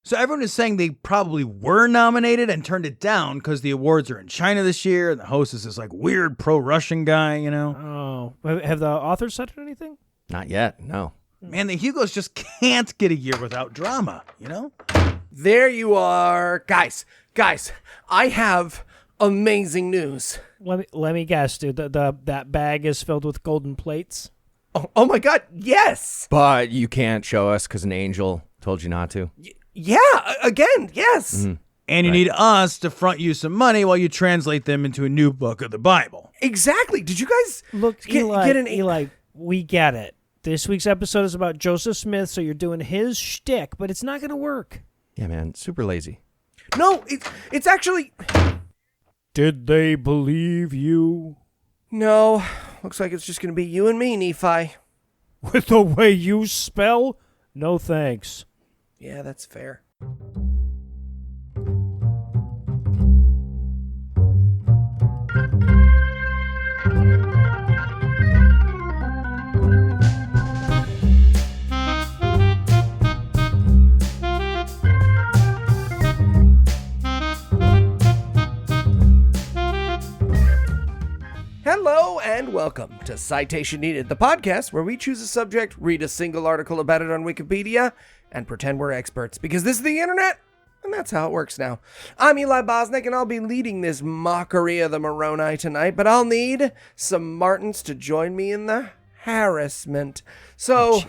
So everyone is saying they probably were nominated and turned it down because the awards are in China this year, and the host is this like weird pro-Russian guy, you know? Oh, have the authors said anything? Not yet, no. Man, the Hugos just can't get a year without drama, you know? There you are. Guys, I have amazing news. Let me guess, dude. That bag is filled with golden plates. Oh my God, yes. But you can't show us because an angel told you not to. Yeah, again, yes. Mm-hmm. And you need us to front you some money while you translate them into a new book of the Bible. Exactly. Did you guys Look, Eli, we get it. This week's episode is about Joseph Smith, so you're doing his shtick, but it's not going to work. Yeah, man, super lazy. No, it's actually... Did they believe you? No, looks like it's just going to be you and me, Nephi. With the way you spell? No thanks. Yeah, that's fair. Hello and welcome to Citation Needed, the podcast where we choose a subject, read a single article about it on Wikipedia, and pretend we're experts, because this is the internet, and that's how it works now. I'm Eli Bosnick, and I'll be leading this mockery of the Moroni tonight, but I'll need some Martins to join me in the harassment. So,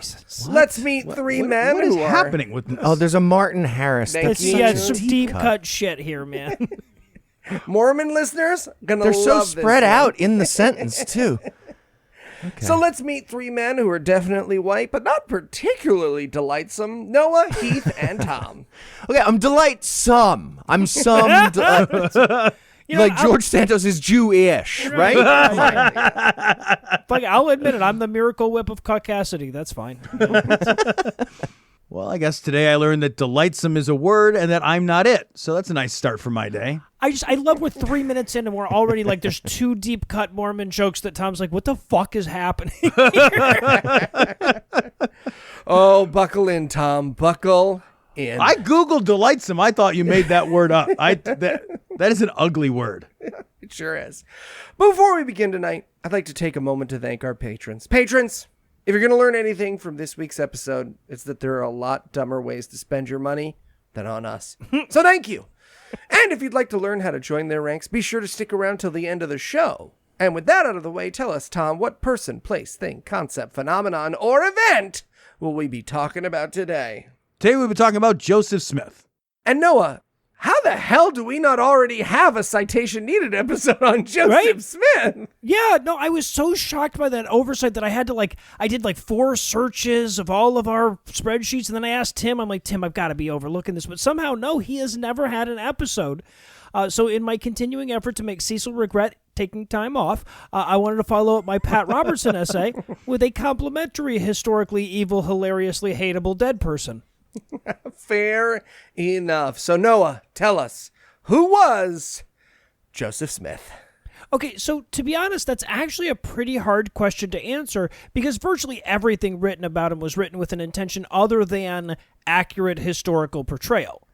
let's meet three men What is who are... happening with this? Oh, there's a Martin Harris. Thank That's you. Yeah, such it's a some deep cut. cut shit here, man. Mormon listeners, gonna They're love so this spread one. out in the sentence, too. Okay. So let's meet three men who are definitely white, but not particularly delightsome. Noah, Heath, and Tom. Okay, I'm delightsome. I'm some... You know, like George Santos is Jewish, right? Like, I'll admit it. I'm the miracle whip of caucasity. That's fine. Well, I guess today I learned that delightsome is a word and that I'm not it. So that's a nice start for my day. I love we're 3 minutes in and we're already like, there's two deep cut Mormon jokes that Tom's like, what the fuck is happening? Oh, buckle in, Tom. Buckle in. I Googled delightsome. I thought you made that word up. That is an ugly word. It sure is. But before we begin tonight, I'd like to take a moment to thank our patrons. Patrons, if you're going to learn anything from this week's episode, it's that there are a lot dumber ways to spend your money than on us. So thank you. And if you'd like to learn how to join their ranks, be sure to stick around till the end of the show. And with that out of the way, tell us, Tom, what person, place, thing, concept, phenomenon, or event will we be talking about today? Today we'll be talking about Joseph Smith. And Noah, how the hell do we not already have a Citation Needed episode on Joseph Right? Smith? Yeah, no, I was so shocked by that oversight that I had to I did 4 searches of all of our spreadsheets, and then I asked Tim, I'm like, Tim, I've got to be overlooking this. But somehow, no, he has never had an episode. So in my continuing effort to make Cecil regret taking time off, I wanted to follow up my Pat Robertson essay with a complimentary, historically evil, hilariously hateable dead person. Fair enough. So Noah, tell us, who was Joseph Smith? Okay, so to be honest, that's actually a pretty hard question to answer because virtually everything written about him was written with an intention other than accurate historical portrayal.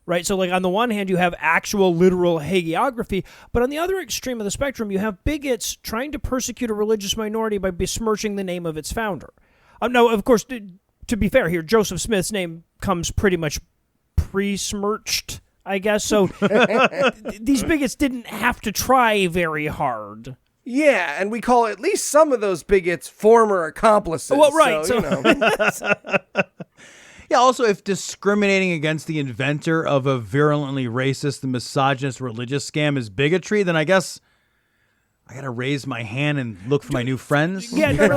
Right? So on the one hand, you have actual literal hagiography, but on the other extreme of the spectrum, you have bigots trying to persecute a religious minority by besmirching the name of its founder. No, of course, to be fair here, Joseph Smith's name comes pretty much pre-smirched, I guess. So these bigots didn't have to try very hard. Yeah, and we call at least some of those bigots former accomplices. Well, right. So, you know. Yeah, also, if discriminating against the inventor of a virulently racist and misogynist religious scam is bigotry, then I guess I gotta raise my hand and look for my new friends. Yeah, you're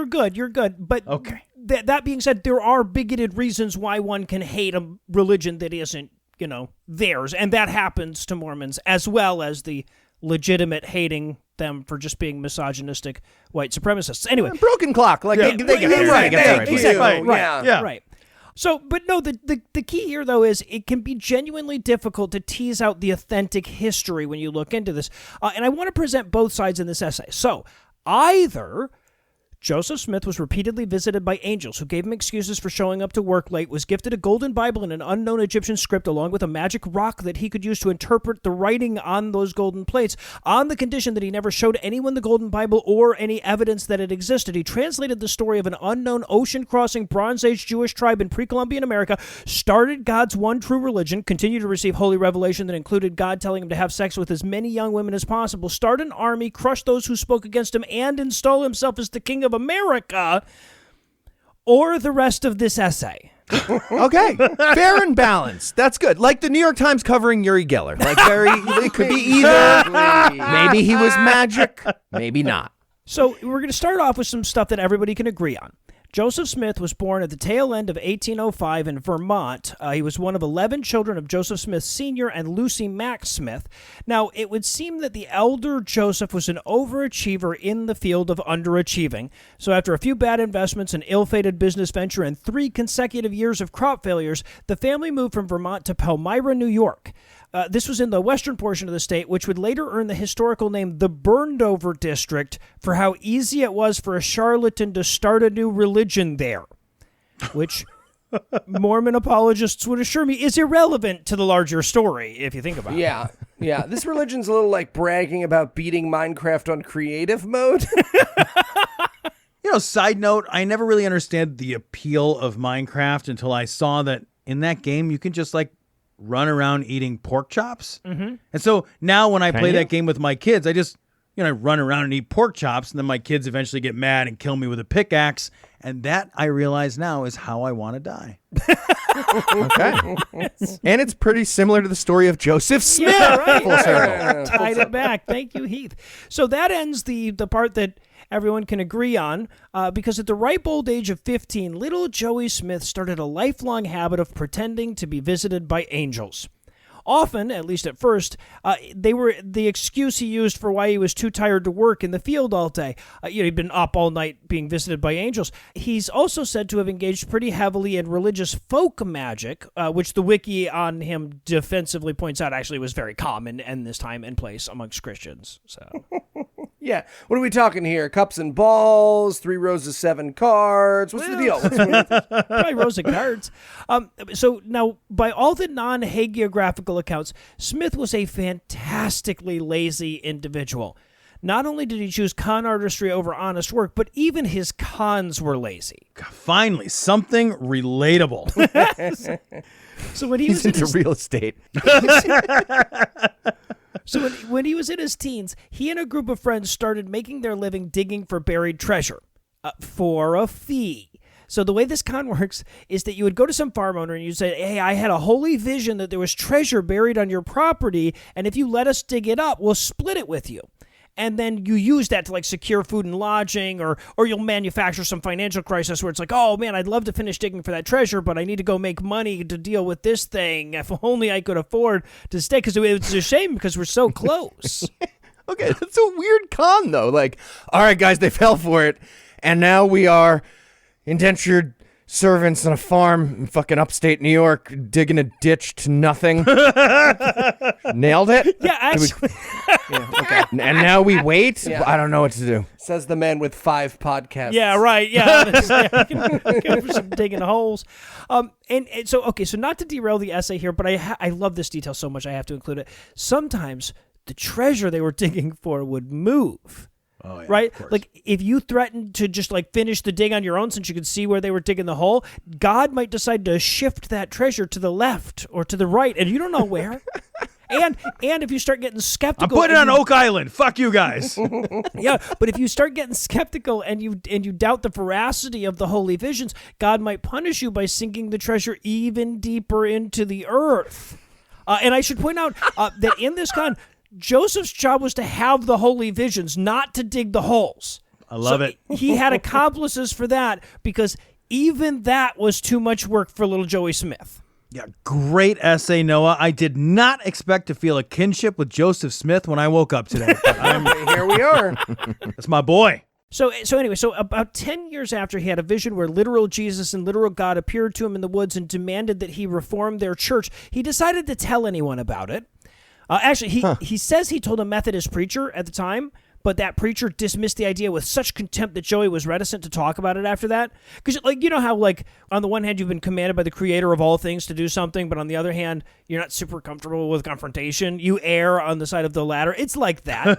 good. You're good. But Okay. That being said, there are bigoted reasons why one can hate a religion that isn't, theirs, and that happens to Mormons as well as the legitimate hating them for just being misogynistic white supremacists. Anyway, Broken clock. Like, they get there. right, They get there. thank you. exactly. Right. Yeah. Yeah. Right. So, but no, the key here, though, is it can be genuinely difficult to tease out the authentic history when you look into this. And I want to present both sides in this essay. So, either Joseph Smith was repeatedly visited by angels who gave him excuses for showing up to work late, was gifted a golden Bible and an unknown Egyptian script along with a magic rock that he could use to interpret the writing on those golden plates. On the condition that he never showed anyone the golden Bible or any evidence that it existed, he translated the story of an unknown ocean-crossing Bronze Age Jewish tribe in pre-Columbian America, started God's one true religion, continued to receive holy revelation that included God telling him to have sex with as many young women as possible, start an army, crush those who spoke against him, and install himself as the king of America, or the rest of this essay. Okay, fair and balanced. That's good. Like the New York Times covering Uri Geller. Like it could be either. Maybe he was magic, maybe not. So we're going to start off with some stuff that everybody can agree on. Joseph Smith was born at the tail end of 1805 in Vermont. He was one of 11 children of Joseph Smith Sr. and Lucy Mack Smith. Now, it would seem that the elder Joseph was an overachiever in the field of underachieving. So after a few bad investments, an ill-fated business venture, and 3 consecutive years of crop failures, the family moved from Vermont to Palmyra, New York. This was in the western portion of the state, which would later earn the historical name the Burned-Over District for how easy it was for a charlatan to start a new religion there, which Mormon apologists would assure me is irrelevant to the larger story, if you think about it. Yeah. This religion's a little like bragging about beating Minecraft on creative mode. Side note, I never really understood the appeal of Minecraft until I saw that in that game you can just run around eating pork chops. Mm-hmm. And so now when I play that game with my kids, I just, I run around and eat pork chops, and then my kids eventually get mad and kill me with a pickaxe. And that, I realize now, is how I want to die. Okay. And it's pretty similar to the story of Joseph Smith. Yeah, right. Full circle. Tied it back. Thank you, Heath. So that ends the part that everyone can agree on, because at the ripe old age of 15, little Joey Smith started a lifelong habit of pretending to be visited by angels. Often, at least at first, they were the excuse he used for why he was too tired to work in the field all day. He'd been up all night being visited by angels. He's also said to have engaged pretty heavily in religious folk magic, which the wiki on him defensively points out actually was very common in this time and place amongst Christians. So, Yeah. What are we talking here? Cups and balls, 3 rows of 7 cards. What's the deal? probably rows of cards. So now, by all the non-hagiographical accounts, Smith was a fantastically lazy individual. Not only did he choose con artistry over honest work, but even his cons were lazy. Finally, something relatable. So when He's into real estate. So when he was in his teens, he and a group of friends started making their living digging for buried treasure for a fee. So the way this con works is that you would go to some farm owner and you'd say, hey, I had a holy vision that there was treasure buried on your property, and if you let us dig it up, we'll split it with you. And then you use that to secure food and lodging, or you'll manufacture some financial crisis where it's like, oh man, I'd love to finish digging for that treasure, but I need to go make money to deal with this thing. If only I could afford to stay, because it's a shame because we're so close. Okay, that's a weird con, though. All right, guys, they fell for it, and now we are indentured servants on a farm in fucking upstate New York, digging a ditch to nothing. Nailed it? Yeah, actually. Okay. And now we wait? Yeah. I don't know what to do. Says the man with 5 podcasts. Yeah, right. Yeah, go for some digging holes. And so not to derail the essay here, but I love this detail so much I have to include it. Sometimes the treasure they were digging for would move. Oh, yeah, right? of course. Like, if you threatened to just finish the dig on your own since you could see where they were digging the hole, God might decide to shift that treasure to the left or to the right, and you don't know where. And if you start getting skeptical, I'm putting it on Oak Island. Fuck you guys. yeah, but if you start getting skeptical and you doubt the veracity of the holy visions, God might punish you by sinking the treasure even deeper into the earth. And I should point out that in this con, Joseph's job was to have the holy visions, not to dig the holes. I love it. He had accomplices for that, because even that was too much work for little Joey Smith. Yeah, great essay, Noah. I did not expect to feel a kinship with Joseph Smith when I woke up today. Here we are. That's my boy. So anyway, about 10 years after, he had a vision where literal Jesus and literal God appeared to him in the woods and demanded that he reform their church. He decided to tell anyone about it. Actually, he says he told a Methodist preacher at the time, but that preacher dismissed the idea with such contempt that Joey was reticent to talk about it after that. Because, like, you know how, like, on the one hand, you've been commanded by the creator of all things to do something, but on the other hand, you're not super comfortable with confrontation. You err on the side of the latter. It's like that.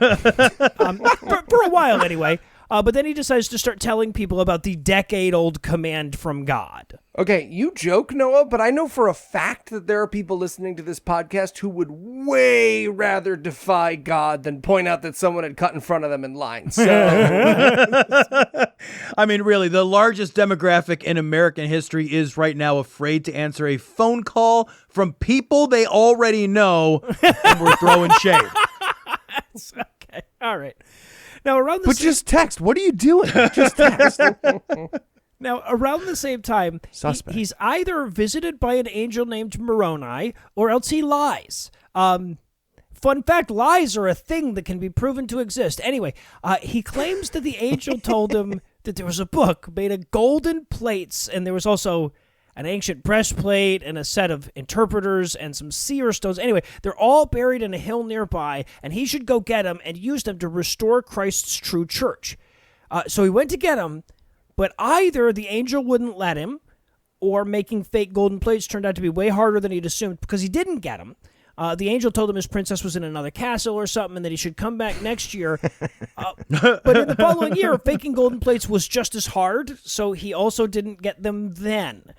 For a while, anyway. But then he decides to start telling people about the decade-old command from God. Okay, you joke, Noah, but I know for a fact that there are people listening to this podcast who would way rather defy God than point out that someone had cut in front of them in line. So, I mean, really, the largest demographic in American history is right now afraid to answer a phone call from people they already know and we're throwing shade. Okay, all right. Now, around the But just text. What are you doing? Just text. Now, around the same time, Suspect. he's either visited by an angel named Moroni, or else he lies. Fun fact, lies are a thing that can be proven to exist. Anyway, he claims that the angel told him that there was a book made of golden plates, and there was also an ancient breastplate and a set of interpreters and some seer stones. Anyway, they're all buried in a hill nearby, and he should go get them and use them to restore Christ's true church. So he went to get them, but either the angel wouldn't let him, or making fake golden plates turned out to be way harder than he'd assumed because he didn't get them. The angel told him his princess was in another castle or something and that he should come back next year. But in the following year, faking golden plates was just as hard, so he also didn't get them then.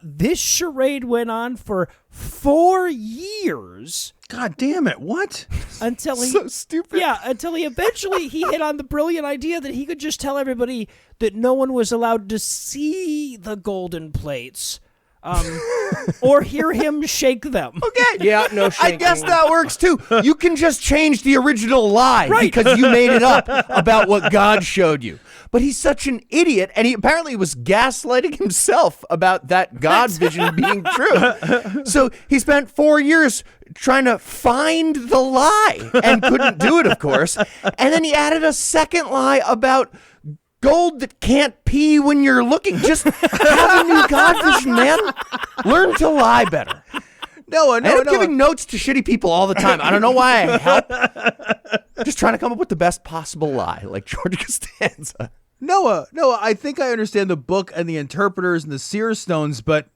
This charade went on for 4 years. God damn it, what? Until he, So stupid. Yeah, until he eventually hit on the brilliant idea that he could just tell everybody that no one was allowed to see the golden plates, or hear him shake them. Okay. yeah, no I shaking. guess that works too. You can just change the original lie Right. because you made it up about what God showed you. But he's such an idiot, and he apparently was gaslighting himself about that God vision being true. So he spent 4 years trying to find the lie and couldn't do it, of course. And then he added a second lie about gold that can't pee when you're looking. Just have a new God vision, man. Learn to lie better. Noah, I end up giving notes to shitty people all the time. I don't know why I help. Just trying to come up with the best possible lie, like George Costanza. Noah, I think I understand the book and the interpreters and the seer stones, but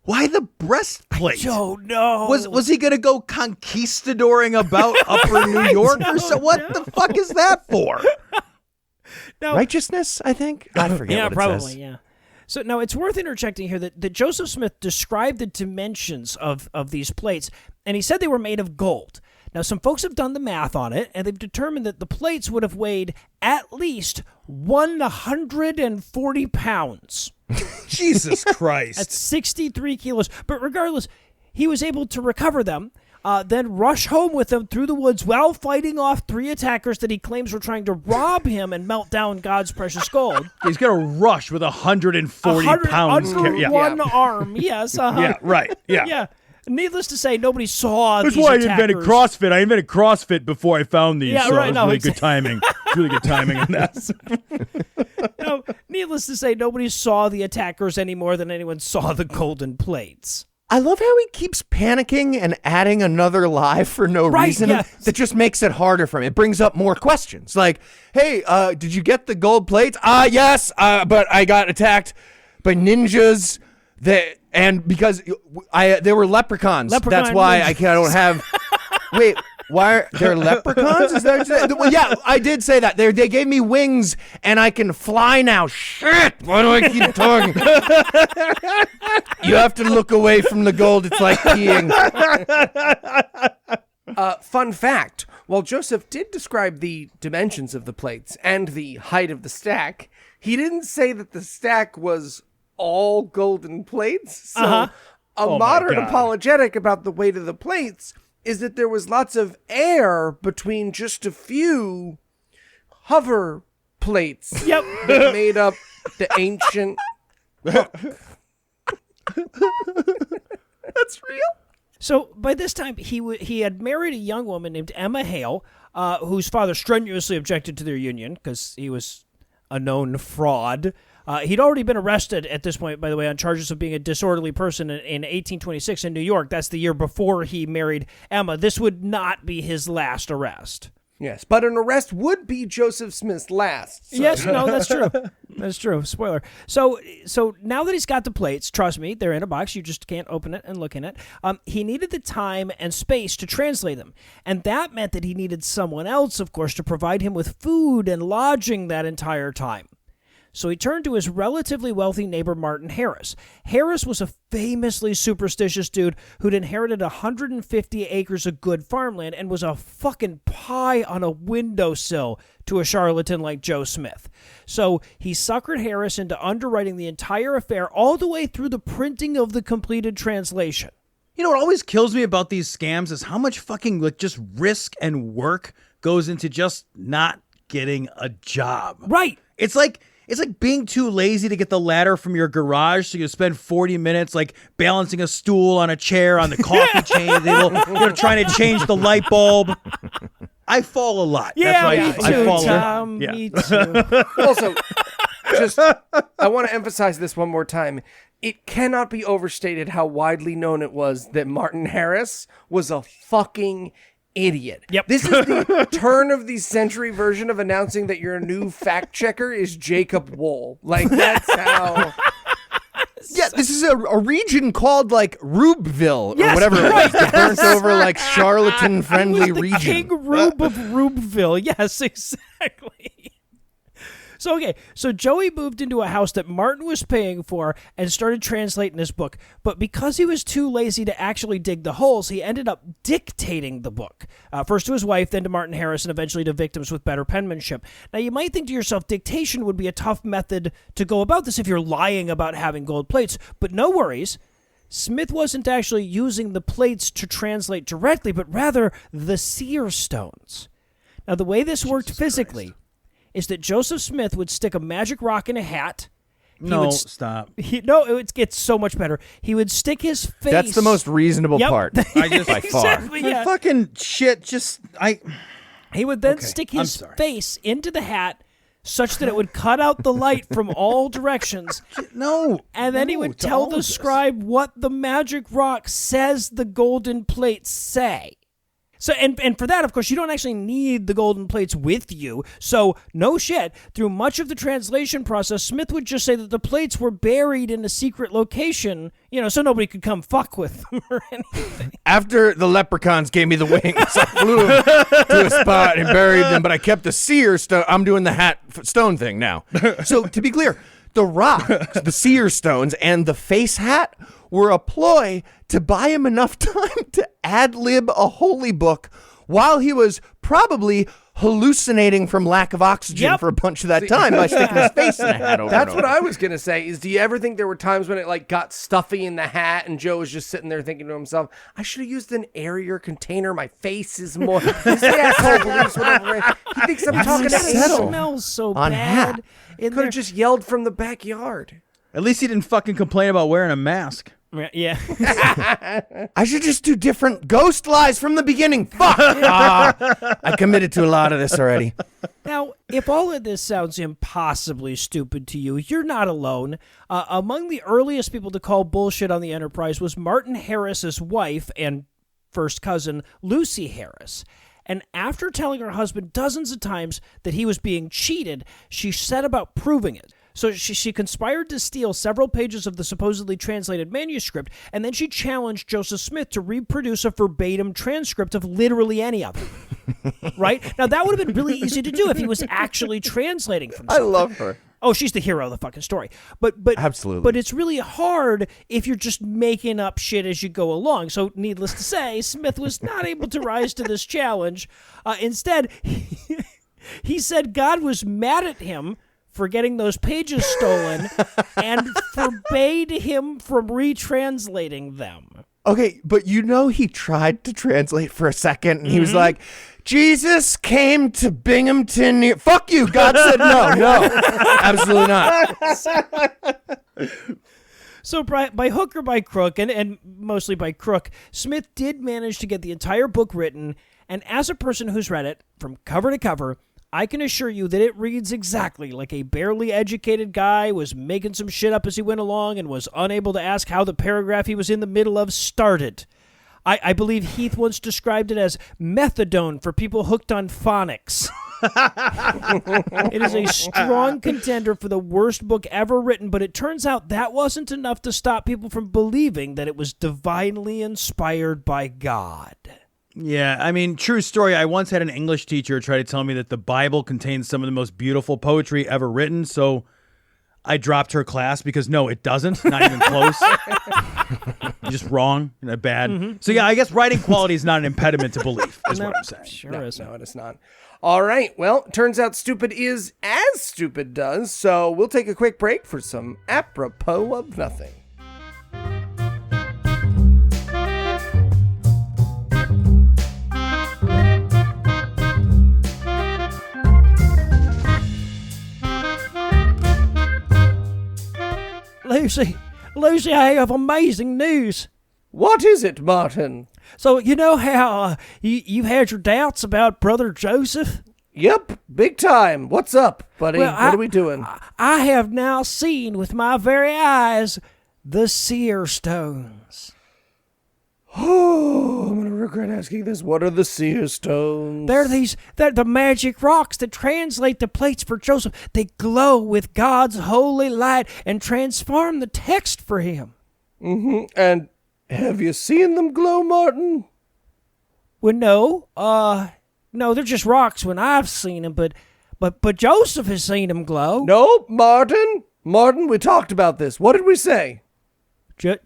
why the breastplate? Oh, no. Was he gonna go conquistadoring about Upper New York or so? What the fuck is that for? No. Righteousness, I think. I forget Yeah, what it probably, says. yeah. So now it's worth interjecting here that Joseph Smith described the dimensions of these plates, and he said they were made of gold. Now, some folks have done the math on it, and they've determined that the plates would have weighed at least 140 pounds. Jesus Christ. That's 63 kilos. But regardless, he was able to recover them, then rush home with them through the woods while fighting off 3 attackers that he claims were trying to rob him and melt down God's precious gold. He's gonna rush with 140 pounds. Under Yeah. one arm, yes. Yeah, right. Yeah. Yeah. Needless to say, nobody saw That's these why I attackers. invented CrossFit. I invented CrossFit before I found these. Yeah, so right, it was no, really it's- good timing. Really good timing in that. No, needless to say, nobody saw the attackers any more than anyone saw the golden plates. I love how he keeps panicking and adding another lie for no Right, reason. yeah. That just makes it harder for him. It brings up more questions. Like, hey, did you get the gold plates? Yes, but I got attacked by ninjas. And because they were leprechauns. Leprechaun That's why ninjas. I don't have. Wait, why are there leprechauns? Is that? Well, yeah, I did say that. They gave me wings and I can fly now. Shit! Why do I keep talking? You have to look away from the gold. It's like peeing. Fun fact, while Joseph did describe the dimensions of the plates and the height of the stack, he didn't say that the stack was all golden plates. So a Oh my modern God. apologetic about the weight of the plates is that there was lots of air between just a few hover plates Yep. that made up the ancient... That's real. So by this time, he had married a young woman named Emma Hale, whose father strenuously objected to their union because he was a known fraud. He'd already been arrested at this point, by the way, on charges of being a disorderly person in 1826 in New York. That's the year before he married Emma. This would not be his last arrest. Yes, but an arrest would be Joseph Smith's last. So. Yes, no, that's true. That's true. Spoiler. So now that he's got the plates, trust me, they're in a box. You just can't open it and look in it. He needed the time and space to translate them. And that meant that he needed someone else, of course, to provide him with food and lodging that entire time. So he turned to his relatively wealthy neighbor, Martin Harris. Harris was a famously superstitious dude who'd inherited 150 acres of good farmland and was a fucking pie on a windowsill to a charlatan like Joe Smith. So he suckered Harris into underwriting the entire affair all the way through the printing of the completed translation. You know what always kills me about these scams is how much fucking like just risk and work goes into just not getting a job. Right. It's like being too lazy to get the ladder from your garage, so you spend 40 minutes like balancing a stool on a chair on the coffee table, trying to change the light bulb. I fall a lot. Yeah, That's why me too, I fall. Tom. Yeah. Me too. Also, I want to emphasize this one more time. It cannot be overstated how widely known it was that Martin Harris was a fucking idiot. Yep. This is the turn of the century version of announcing that your new fact checker is Jacob Wool. Like, that's how... Yeah, this is a region called like Rubeville or Yes, whatever right, it was. The burnt over like charlatan-friendly the region. King Rube of Rubeville. Yes, exactly. So Joey moved into a house that Martin was paying for and started translating his book. But because he was too lazy to actually dig the holes, he ended up dictating the book. First to his wife, then to Martin Harris, and eventually to victims with better penmanship. Now, you might think to yourself, dictation would be a tough method to go about this if you're lying about having gold plates. But no worries. Smith wasn't actually using the plates to translate directly, but rather the seer stones. Now, the way this worked physically is that Joseph Smith would stick a magic rock in a hat. Stop. It gets so much better. He would stick his face. That's the most reasonable Yep. part. I just by far. Exactly, yeah. fucking shit. He would then Okay, stick I'm his sorry. face into the hat such that it would cut out the light from all directions. No. And then he would to tell all the of this. scribe what the magic rock says the golden plates say. So, and for that, of course, you don't actually need the golden plates with you. So, no shit, through much of the translation process, Smith would just say that the plates were buried in a secret location, so nobody could come fuck with them or anything. After the leprechauns gave me the wings, I flew to a spot and buried them, but I kept the seer stone. I'm doing the hat stone thing now. So to be clear, the rock, the seer stones, and the face hat were a ploy to buy him enough time to ad-lib a holy book while he was probably hallucinating from lack of oxygen Yep. for a bunch of that time by sticking his face in a hat over That's and what over. I was going to say. Is do you ever think there were times when it like got stuffy in the hat and Joe was just sitting there thinking to himself, I should have used an airier container. My face is more... This asshole believes whatever. He thinks I'm talking to settle. It Angel. smells so On bad. hat. In Could there. have just yelled from the backyard. At least he didn't fucking complain about wearing a mask. Yeah. I should just do different ghost lies from the beginning. Fuck! I committed to a lot of this already. Now, if all of this sounds impossibly stupid to you, you're not alone. Among the earliest people to call bullshit on the Enterprise was Martin Harris's wife and first cousin, Lucy Harris. And after telling her husband dozens of times that he was being cheated, she set about proving it. So she conspired to steal several pages of the supposedly translated manuscript, and then she challenged Joseph Smith to reproduce a verbatim transcript of literally any of it. Right? Now, that would have been really easy to do if he was actually translating from something. love her. Oh, she's the hero of the fucking story. But Absolutely. But it's really hard if you're just making up shit as you go along. So, needless to say, Smith was not able to rise to this challenge. Instead, he said God was mad at him for getting those pages stolen and forbade him from retranslating them. Okay, but he tried to translate for a second, and he was like, Jesus came to Binghamton. Fuck you. God said no, absolutely not. So by hook or by crook, and mostly by crook, Smith did manage to get the entire book written, and as a person who's read it from cover to cover, I can assure you that it reads exactly like a barely educated guy was making some shit up as he went along and was unable to ask how the paragraph he was in the middle of started. I believe Heath once described it as methadone for people hooked on phonics. It is a strong contender for the worst book ever written, but it turns out that wasn't enough to stop people from believing that it was divinely inspired by God. Yeah, I mean, true story. I once had an English teacher try to tell me that the Bible contains some of the most beautiful poetry ever written, so I dropped her class because no, it doesn't. Not even close. You're just wrong. Bad. So yeah, I guess writing quality is not an impediment to belief, is what I'm saying. Sure is. No, it is not. All right. Well, turns out stupid is as stupid does. So we'll take a quick break for some apropos of nothing. Lucy, I have amazing news. What is it, Martin? So, you know how you've had your doubts about Brother Joseph? Yep, big time. What's up, buddy? Well, what are we doing? I have now seen with my very eyes the seer stones. Oh, I'm going to regret asking this. What are the seer stones? They're the magic rocks that translate the plates for Joseph. They glow with God's holy light and transform the text for him. Mm-hmm. And have you seen them glow, Martin? Well, no, they're just rocks when I've seen them, but Joseph has seen them glow. Nope, Martin. Martin, we talked about this. What did we say?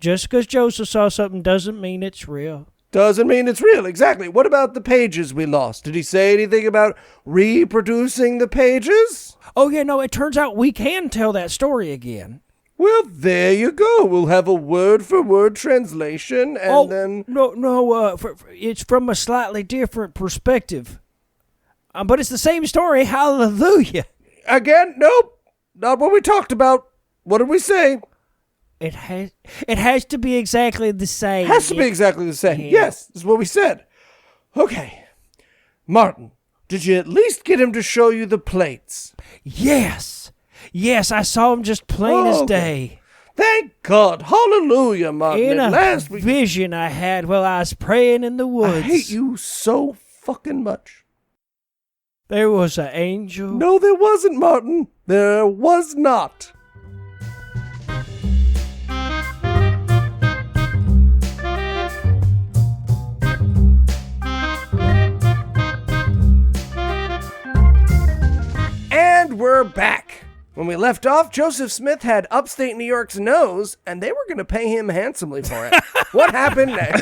Just because Joseph saw something doesn't mean it's real. Doesn't mean it's real. Exactly. What about the pages we lost? Did he say anything about reproducing the pages? Oh, yeah, no, it turns out we can tell that story again. Well, there you go. We'll have a word-for-word translation, and then... No, it's from a slightly different perspective. But it's the same story, hallelujah. Again, nope. Not what we talked about. What did we say? It has to be exactly the same. Has to be exactly the same. Yeah. Yes, this is what we said. Okay. Martin, did you at least get him to show you the plates? Yes, I saw him just plain as day. Thank God. Hallelujah, Martin. In At a last vision I had while I was praying in the woods. I hate you so fucking much. There was an angel. No, there wasn't, Martin. There was not. And we're back. When we left off, Joseph Smith had upstate New York's nose, and they were going to pay him handsomely for it. What happened next?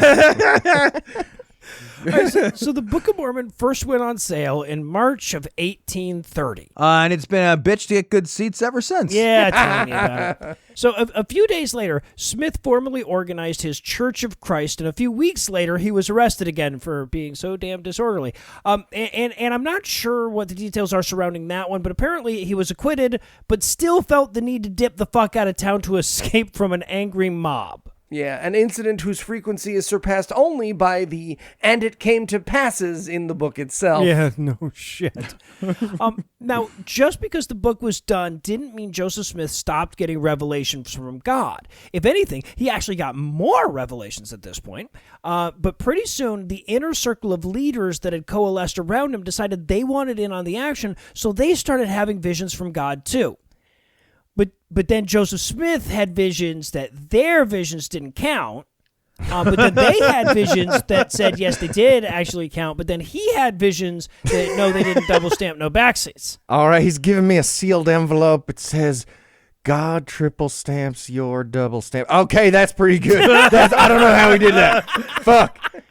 So the Book of Mormon first went on sale in March of 1830. And it's been a bitch to get good seats ever since. Yeah, tell me about it. So a few days later, Smith formally organized his Church of Christ, and a few weeks later, he was arrested again for being so damn disorderly. And I'm not sure what the details are surrounding that one, but apparently he was acquitted, but still felt the need to dip the fuck out of town to escape from an angry mob. Yeah, an incident whose frequency is surpassed only by the "and it came to passes" in the book itself. Yeah, no shit. Now, just because the book was done didn't mean Joseph Smith stopped getting revelations from God. If anything, he actually got more revelations at this point. But pretty soon, the inner circle of leaders that had coalesced around him decided they wanted in on the action, so they started having visions from God too. But then Joseph Smith had visions that their visions didn't count. But then they had visions that said, yes, they did actually count. But then he had visions that, no, they didn't double stamp, no backseats. All right, he's giving me a sealed envelope. It says, God triple stamps your double stamp. Okay, that's pretty good. I don't know how he did that. Fuck.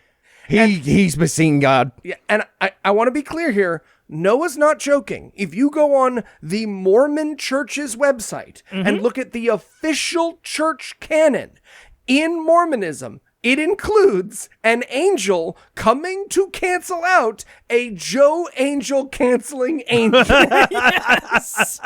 He's been seeing God. Yeah, and I want to be clear here. Noah's not joking. If you go on the Mormon Church's website and look at the official church canon in Mormonism, it includes an angel coming to cancel out a Joe Angel canceling angel. Yes.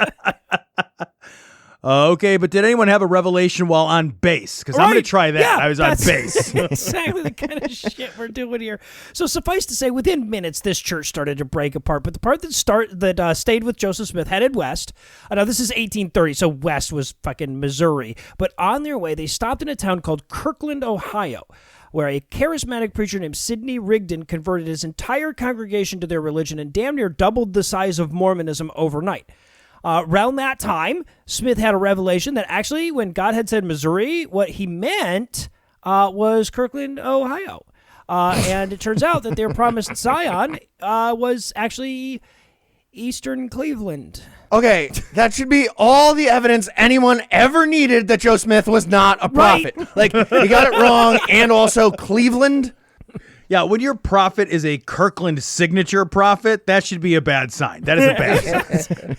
Okay, but did anyone have a revelation while on base? Because I'm going to try that. Yeah, I was on that's base. Exactly the kind of shit we're doing here. So suffice to say, within minutes, this church started to break apart. But the part that stayed with Joseph Smith headed west. Now, this is 1830, so west was fucking Missouri. But on their way, they stopped in a town called Kirkland, Ohio. where a charismatic preacher named Sidney Rigdon converted his entire congregation to their religion and damn near doubled the size of Mormonism overnight. Around that time, Smith had a revelation that actually, when God had said Missouri, what he meant was Kirkland, Ohio. And it turns out that their promised Zion was actually Eastern Cleveland. Okay, that should be all the evidence anyone ever needed that Joe Smith was not a prophet. Like, he got it wrong, and also Cleveland. Yeah, when your prophet is a Kirkland signature prophet, that should be a bad sign. That is a bad sign.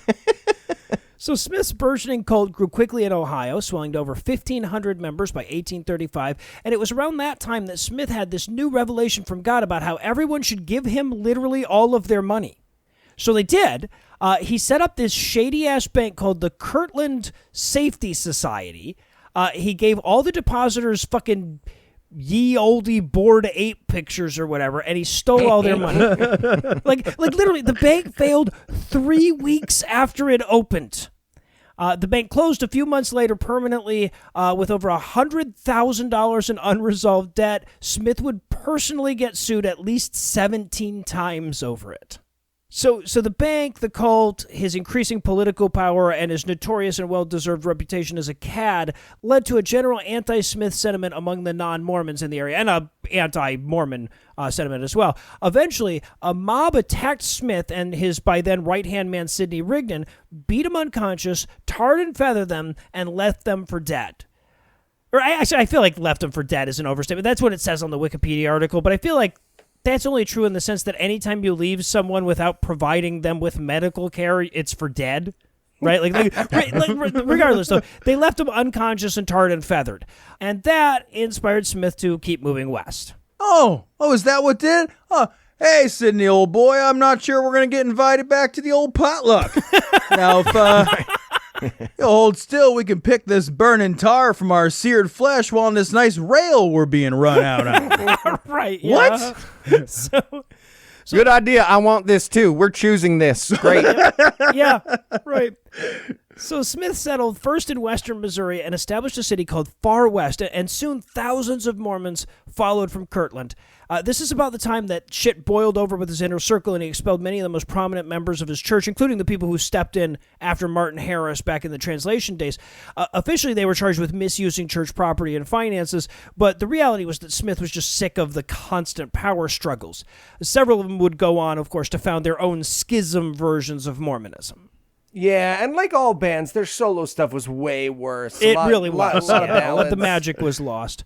So Smith's burgeoning cult grew quickly in Ohio, swelling to over 1,500 members by 1835, and it was around that time that Smith had this new revelation from God about how everyone should give him literally all of their money. So they did. He set up this shady-ass bank called the Kirtland Safety Society. He gave all the depositors fucking ye oldie Bored Ape pictures or whatever, and he stole all their money. like literally, the bank failed 3 weeks after it opened. The bank closed a few months later permanently with over $100,000 in unresolved debt. Smith would personally get sued at least 17 times over it. So the bank, the cult, his increasing political power, and his notorious and well-deserved reputation as a cad led to a general anti-Smith sentiment among the non-Mormons in the area, and a anti-Mormon sentiment as well. Eventually, a mob attacked Smith and his by-then right-hand man Sidney Rigdon, beat him unconscious, tarred and feathered them, and left them for dead. Or I feel like left them for dead is an overstatement. That's what it says on the Wikipedia article, but I feel like that's only true in the sense that anytime you leave someone without providing them with medical care, it's for dead, right? Regardless, though, they left him unconscious and tarred and feathered. And that inspired Smith to keep moving west. Oh, is that what did? Hey, Sidney, old boy, I'm not sure we're going to get invited back to the old potluck. Now, if you'll hold still, we can pick this burning tar from our seared flesh while on this nice rail we're being run out on. Right, yeah. What? So, Good idea. I want this too. We're choosing this. Great. yeah, right. So Smith settled first in western Missouri and established a city called Far West, and soon thousands of Mormons followed from Kirtland. This is about the time that shit boiled over with his inner circle, and he expelled many of the most prominent members of his church, including the people who stepped in after Martin Harris back in the translation days. Officially, they were charged with misusing church property and finances, but the reality was that Smith was just sick of the constant power struggles. Several of them would go on, of course, to found their own schism versions of Mormonism. Yeah, and like all bands, their solo stuff was way worse. It really was. A lot of Yeah, ballads. the magic was lost.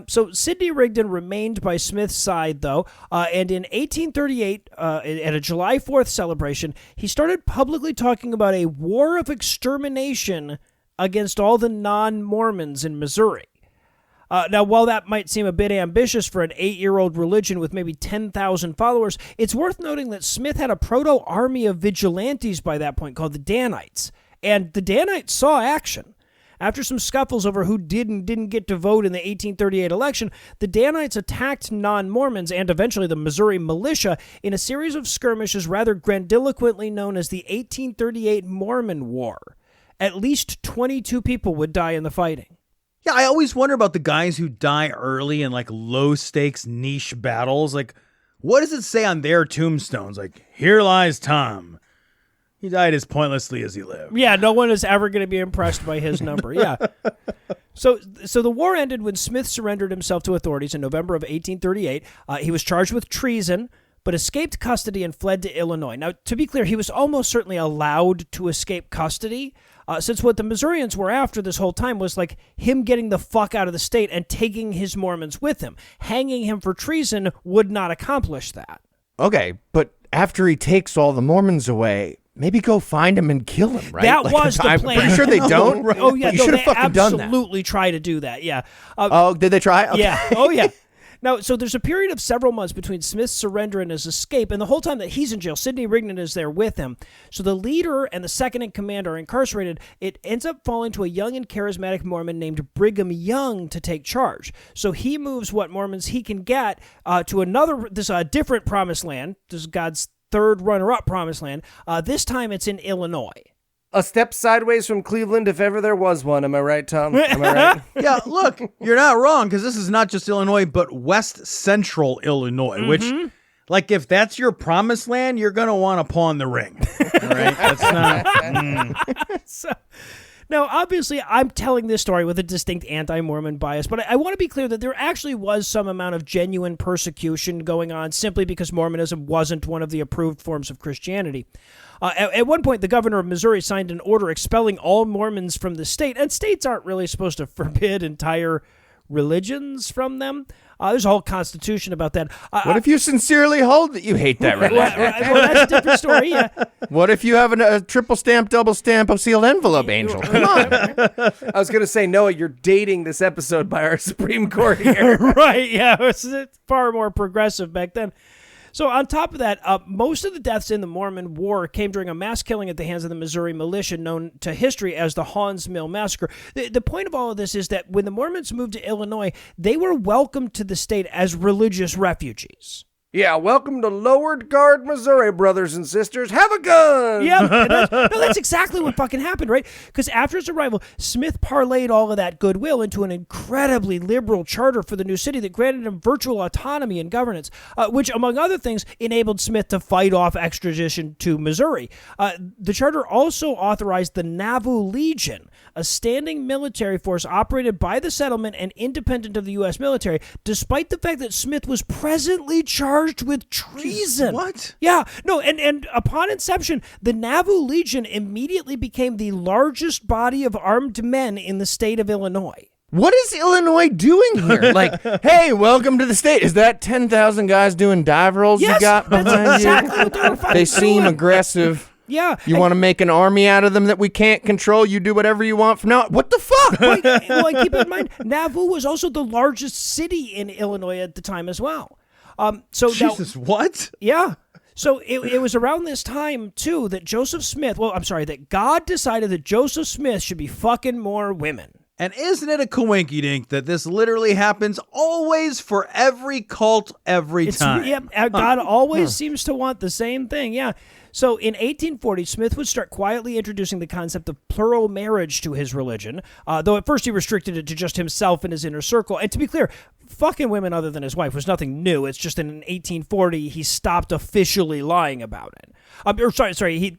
So Sidney Rigdon remained by Smith's side, though, and in 1838, at a July 4th celebration, he started publicly talking about a war of extermination against all the non-Mormons in Missouri. Now, while that might seem a bit ambitious for an 8-year-old religion with maybe 10,000 followers, it's worth noting that Smith had a proto-army of vigilantes by that point called the Danites, and the Danites saw action. After some scuffles over who did and didn't get to vote in the 1838 election, the Danites attacked non-Mormons and eventually the Missouri militia in a series of skirmishes rather grandiloquently known as the 1838 Mormon War. At least 22 people would die in the fighting. Yeah, I always wonder about the guys who die early in like low stakes niche battles. Like, what does it say on their tombstones? Like, here lies Tom. He died as pointlessly as he lived. Yeah, no one is ever going to be impressed by his number. Yeah. So the war ended when Smith surrendered himself to authorities in November of 1838. He was charged with treason, but escaped custody and fled to Illinois. Now, to be clear, he was almost certainly allowed to escape custody, since what the Missourians were after this whole time was like him getting the fuck out of the state and taking his Mormons with him. Hanging him for treason would not accomplish that. Okay, but after he takes all the Mormons away, maybe go find him and kill him, right? That was the I'm plan. pretty sure they don't. Oh, yeah. You No, should they have fucking done that. absolutely try to do that, yeah. Oh, did they try? Okay. Yeah. Oh, yeah. Now, so there's a period of several months between Smith's surrender and his escape, and the whole time that he's in jail, Sidney Rigdon is there with him. So the leader and the second in command are incarcerated. It ends up falling to a young and charismatic Mormon named Brigham Young to take charge. So he moves what Mormons he can get to this different promised land. This is God's third runner-up promised land. This time it's in Illinois. A step sideways from Cleveland if ever there was one. Am I right, Tom? Am I right? Yeah, look, you're not wrong, because this is not just Illinois, but West Central Illinois, which, like, if that's your promised land, you're going to want to pawn the ring. All right? That's not... So, now, obviously, I'm telling this story with a distinct anti-Mormon bias, but I want to be clear that there actually was some amount of genuine persecution going on simply because Mormonism wasn't one of the approved forms of Christianity. At one point, the governor of Missouri signed an order expelling all Mormons from the state, and states aren't really supposed to forbid entire religions from them. There's a whole constitution about that. What if you sincerely hold that you hate that religion? Well, that's a different story, yeah. What if you have a triple stamp, double stamp, a sealed envelope, Angel? Come on. I was going to say, Noah, you're dating this episode by our Supreme Court here. Right, yeah. It was far more progressive back then. So on top of that, most of the deaths in the Mormon War came during a mass killing at the hands of the Missouri militia known to history as the Haun's Mill Massacre. The point of all of this is that when the Mormons moved to Illinois, they were welcomed to the state as religious refugees. Yeah, welcome to Lowered Guard, Missouri, brothers and sisters. Have a gun! Yeah, that's exactly what fucking happened, right? Because after his arrival, Smith parlayed all of that goodwill into an incredibly liberal charter for the new city that granted him virtual autonomy and governance, which, among other things, enabled Smith to fight off extradition to Missouri. The charter also authorized the Nauvoo Legion, a standing military force operated by the settlement and independent of the U.S. military, despite the fact that Smith was presently charged with treason. What? Yeah, no, and upon inception, the Nauvoo Legion immediately became the largest body of armed men in the state of Illinois. What is Illinois doing here? Like, hey, welcome to the state. Is that 10,000 guys doing dive rolls Yes, you got that's behind exactly you? what they were fucking They seem doing. aggressive. Yeah. You want to make an army out of them that we can't control? You do whatever you want from now on. What the fuck? Well, keep in mind, Nauvoo was also the largest city in Illinois at the time as well. So Jesus, what? Yeah. So it was around this time, too, that that God decided that Joseph Smith should be fucking more women. And isn't it a coinkydink that this literally happens always for every cult every time? Yeah, God always seems to want the same thing, yeah. So in 1840, Smith would start quietly introducing the concept of plural marriage to his religion, though at first he restricted it to just himself and his inner circle. And to be clear, fucking women other than his wife was nothing new. It's just in 1840 he stopped officially lying about it.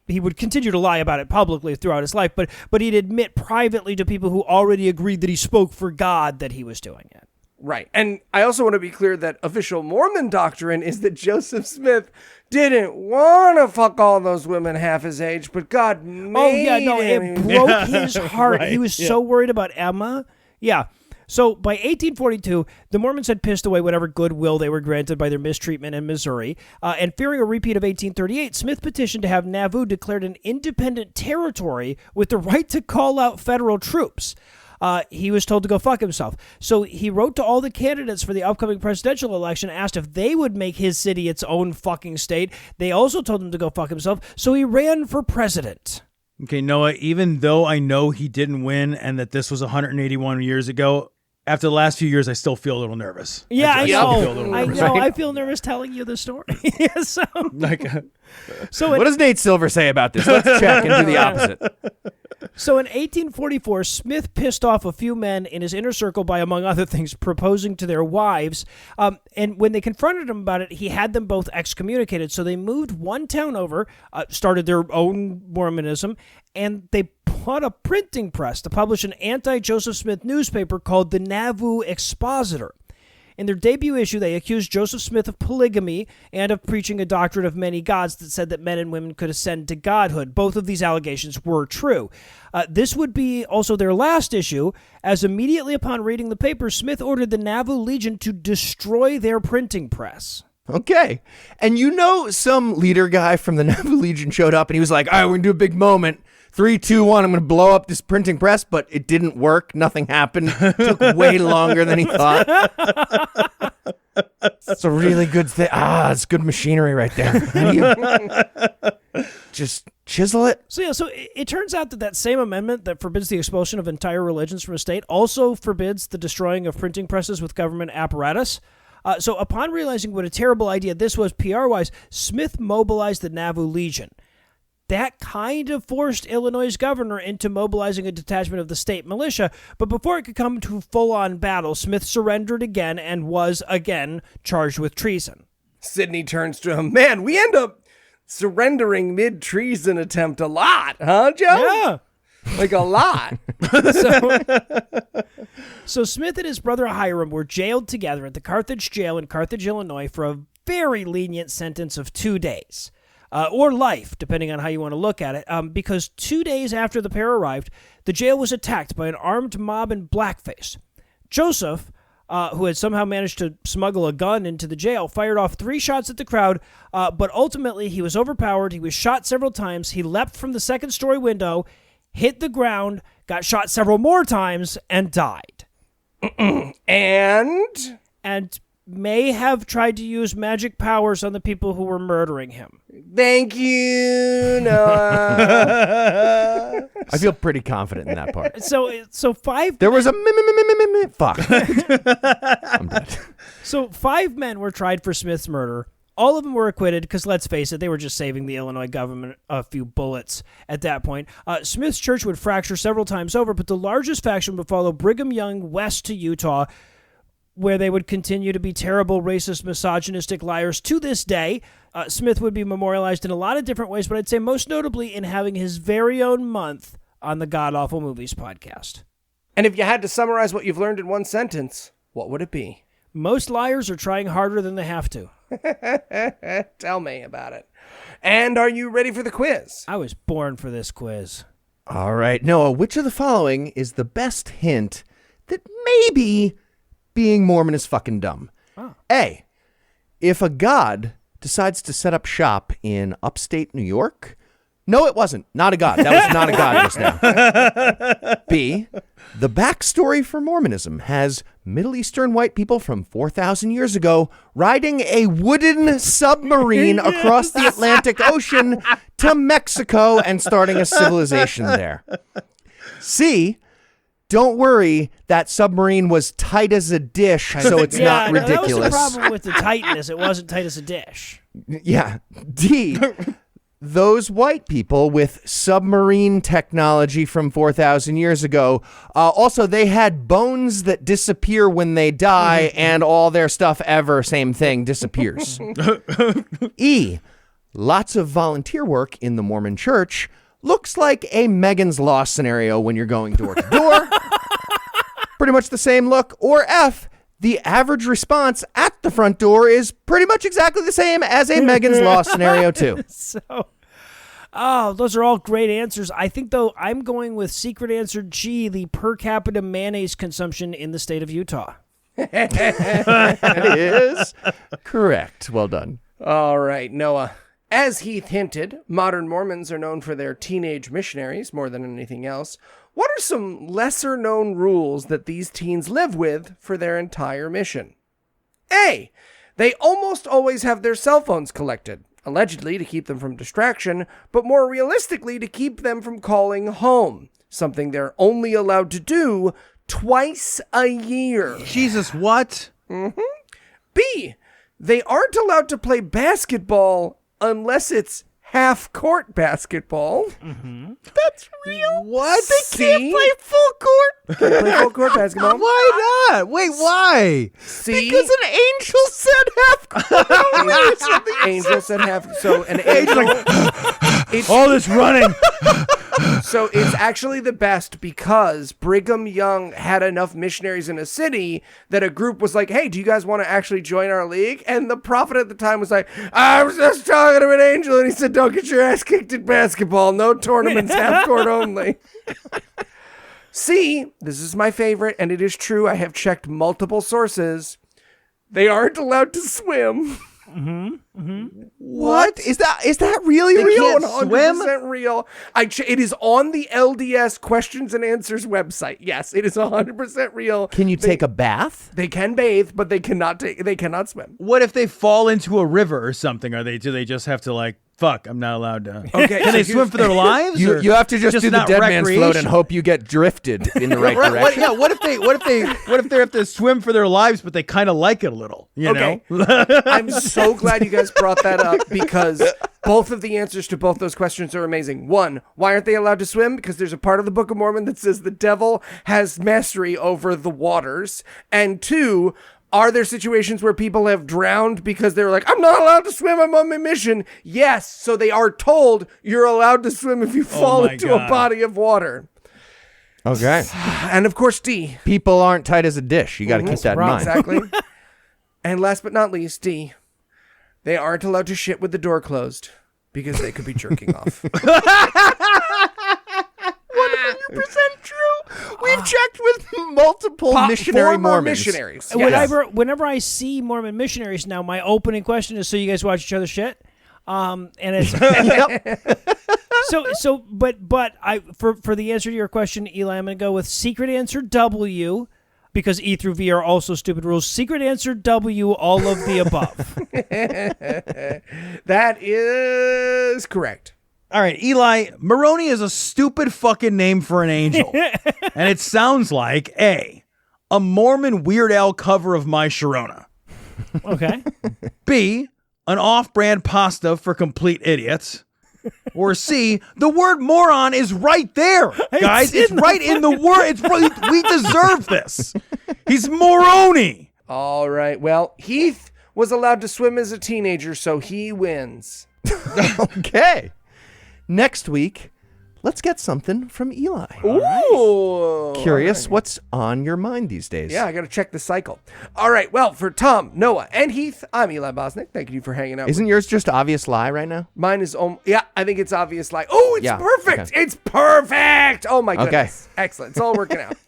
He would continue to lie about it publicly throughout his life, but he'd admit privately to people who already agreed that he spoke for God that he was doing it. Right. And I also want to be clear that official Mormon doctrine is that Joseph Smith didn't want to fuck all those women half his age, but God made him. It broke his heart. He was so worried about Emma. Yeah. So by 1842, the Mormons had pissed away whatever goodwill they were granted by their mistreatment in Missouri, and fearing a repeat of 1838, Smith petitioned to have Nauvoo declared an independent territory with the right to call out federal troops. He was told to go fuck himself. So he wrote to all the candidates for the upcoming presidential election, asked if they would make his city its own fucking state. They also told him to go fuck himself, so he ran for president. Okay, Noah, even though I know he didn't win and that this was 181 years ago, after the last few years, I still feel a little nervous. Yeah, I still know. feel a little I nervous. know. I feel nervous telling you the story. so, What does Nate Silver say about this? Let's check and do the opposite. So in 1844, Smith pissed off a few men in his inner circle by, among other things, proposing to their wives. And when they confronted him about it, he had them both excommunicated. So they moved one town over, started their own Mormonism, and they bought a printing press to publish an anti-Joseph Smith newspaper called the Nauvoo Expositor. In their debut issue, they accused Joseph Smith of polygamy and of preaching a doctrine of many gods that said that men and women could ascend to godhood. Both of these allegations were true. This would be also their last issue, as immediately upon reading the paper, Smith ordered the Nauvoo Legion to destroy their printing press. Okay. And some leader guy from the Nauvoo Legion showed up and he was like, all right, we're going to do a big moment. 3, 2, 1, I'm going to blow up this printing press, but it didn't work. Nothing happened. It took way longer than he thought. That's a really good thing. It's good machinery right there. How do you just chisel it? So it turns out that same amendment that forbids the expulsion of entire religions from a state also forbids the destroying of printing presses with government apparatus. So upon realizing what a terrible idea this was PR-wise, Smith mobilized the Nauvoo Legion. That kind of forced Illinois' governor into mobilizing a detachment of the state militia, but before it could come to full-on battle, Smith surrendered again and was again charged with treason. Sidney turns to him. Man, we end up surrendering mid-treason attempt a lot, huh, Joe? Yeah. Like a lot. So Smith and his brother Hiram were jailed together at the Carthage jail in Carthage, Illinois for a very lenient sentence of 2 days. Or life, depending on how you want to look at it, because 2 days after the pair arrived, the jail was attacked by an armed mob in blackface. Joseph, who had somehow managed to smuggle a gun into the jail, fired off 3 shots at the crowd, but ultimately he was overpowered, he was shot several times, he leapt from the second-story window, hit the ground, got shot several more times, and died. And may have tried to use magic powers on the people who were murdering him. Thank you, Noah. I feel pretty confident in that part. So 5 There was a fuck. I'm dead. So 5 men were tried for Smith's murder. All of them were acquitted because, let's face it, they were just saving the Illinois government a few bullets at that point. Smith's church would fracture several times over, but the largest faction would follow Brigham Young west to Utah, where they would continue to be terrible, racist, misogynistic liars to this day. Smith would be memorialized in a lot of different ways, but I'd say most notably in having his very own month on the God Awful Movies podcast. And if you had to summarize what you've learned in one sentence, what would it be? Most liars are trying harder than they have to. Tell me about it. And are you ready for the quiz? I was born for this quiz. All right, Noah, which of the following is the best hint that maybe being Mormon is fucking dumb? Oh. A, if a god decides to set up shop in upstate New York. No, it wasn't. Not a god. That was not a god just now. B, the backstory for Mormonism has Middle Eastern white people from 4,000 years ago riding a wooden submarine across the Atlantic Ocean to Mexico and starting a civilization there. C, don't worry, that submarine was tight as a dish, so it's not ridiculous. That was the problem with the tightness. It wasn't tight as a dish. Yeah. D, those white people with submarine technology from 4,000 years ago, also they had bones that disappear when they die, and all their stuff ever, same thing, disappears. E, lots of volunteer work in the Mormon church. Looks like a Megan's Law scenario when you're going door to door. Pretty much the same look. Or F, the average response at the front door is pretty much exactly the same as a Megan's Law scenario too. Those are all great answers. I think, though, I'm going with secret answer G, the per capita mayonnaise consumption in the state of Utah. That is correct. Well done. All right, Noah. As Heath hinted, modern Mormons are known for their teenage missionaries more than anything else. What are some lesser-known rules that these teens live with for their entire mission? A, they almost always have their cell phones collected, allegedly to keep them from distraction, but more realistically to keep them from calling home, something they're only allowed to do twice a year. Jesus, what? B, they aren't allowed to play basketball unless it's half-court basketball. That's real. What? They can't play full court. Can't play full-court basketball. Why not? Wait, why? C, Because an angel said half court. angel said half. So an angel. It's, All this running. so it's actually the best because Brigham Young had enough missionaries in a city that a group was like, hey, do you guys want to actually join our league? And the prophet at the time was like, I was just talking to an angel. And he said, don't get your ass kicked at basketball. No tournaments, half court only. C, this is my favorite, and it is true. I have checked multiple sources. They aren't allowed to swim. What is that? Is that really They real? can't 100% real. It is on the LDS questions and answers website. Yes, it is 100% real. Can you take a bath? They can bathe, but they cannot swim. What if they fall into a river or something? Do they just have to like fuck, I'm not allowed to. Okay, Can they swim for their lives? or You have to just do the not dead man's float recreation? and hope you get drifted in the right What, direction. yeah, what if they have to swim for their lives, but they kind of like it a little? You Okay. know? I'm so glad you guys brought that up because both of the answers to both those questions are amazing. One, why aren't they allowed to swim? Because there's a part of the Book of Mormon that says the devil has mastery over the waters. And two, are there situations where people have drowned because they're like, I'm not allowed to swim, I'm on my mission? Yes, so they are told you're allowed to swim if you fall my into a God. body of water. Okay. And of course, D. People aren't tight as a dish. You got to keep that in mind. Exactly. And last but not least, D. They aren't allowed to shit with the door closed because they could be jerking off. 100% true. We've checked with multiple missionary Former Mormons. missionaries. And Yes. whenever I see Mormon missionaries now, my opening question is, so you guys watch each other shit? And it's but I for the answer to your question, Eli, I'm gonna go with secret answer W, because E through V are also stupid rules. Secret answer W, all of the above. That is correct. All right, Eli, Moroni is a stupid fucking name for an angel. And it sounds like A, a Mormon Weird Al cover of My Sharona. Okay. B, an off-brand pasta for complete idiots. Or C, the word moron is right there, guys. It's right in the word. It's right, we deserve this. He's Moroni. All right. Well, Heath was allowed to swim as a teenager, so he wins. Okay. Next week, let's get something from Eli. Ooh. Curious what's on your mind these days. Yeah, I got to check the cycle. All right. Well, for Tom, Noah, and Heath, I'm Eli Bosnick. Thank you for hanging out. Isn't yours just obvious lie right now? Mine is, yeah, I think it's obvious. Like, oh, it's Yeah, perfect. okay. It's perfect. Oh, my Okay. goodness. Excellent. It's all working out.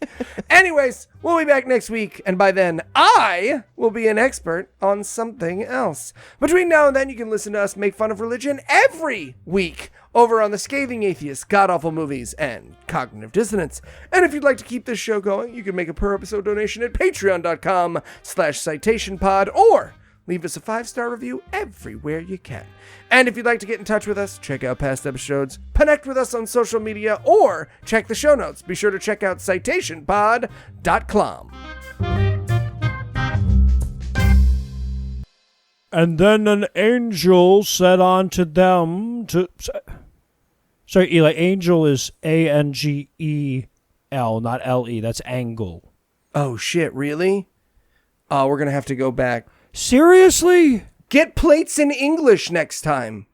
Anyways, we'll be back next week. And by then, I will be an expert on something else. Between now and then, you can listen to us make fun of religion every week over on the Scathing Atheist, God-Awful Movies, and Cognitive Dissonance. And if you'd like to keep this show going, you can make a per-episode donation at patreon.com/citationpod or leave us a 5-star review everywhere you can. And if you'd like to get in touch with us, check out past episodes, connect with us on social media, or check the show notes. Be sure to check out citationpod.com. And then an angel said unto them to... Sorry, Eli, angel is A-N-G-E-L, not L-E. That's angle. Oh, shit, really? Oh, we're going to have to go back. Seriously? Get plates in English next time.